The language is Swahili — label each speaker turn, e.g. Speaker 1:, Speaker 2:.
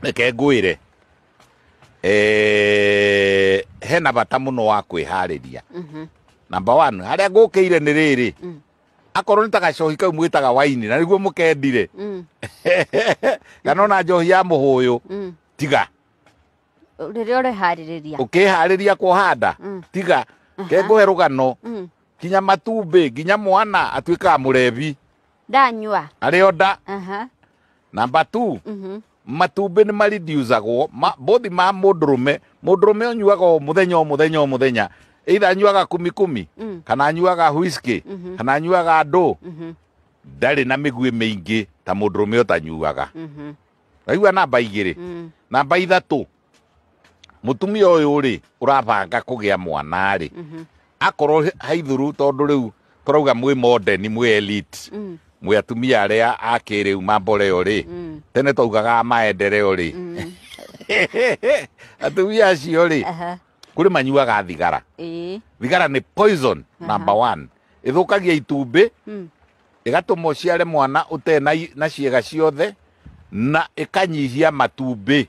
Speaker 1: Reke ngwire hena bata muno wa kwihariria. Number 1 haria ngukire ni riri akorwo ni ta gacohi kau mwitaga waini na niguo mukendire kana ona njohi ya muhuyu tiga
Speaker 2: riria urehariria
Speaker 1: ukihariria kuhanda tiga ke nguhe rugano kinya matumbi nginya mwana atwikaga murebi
Speaker 2: ndanyua
Speaker 1: ario nda. Number 2 matumbi ni maridiusagwo bothi ma mundurume onyuaga muthenya either anyuaga kumi kana anyuaga whisky kana anyuaga ndo ndari na migwi mingi ta mundurume utanyuaga. Aigua namba 2 namba 3 mutumia uyu ri urabanga kugia mwana ri akorwo haithuru tondu riu turauga mwi modern mwi elite mwi atumia aria akiriu mambore ri tene twaugaga maendereo ri atumia acio ri kuri manyuaga thigara. Thigara ni poison. Number 1 ithukagia itumbi igatuma uciare mwana utena na ciega ciothe na ikanyihia matumbi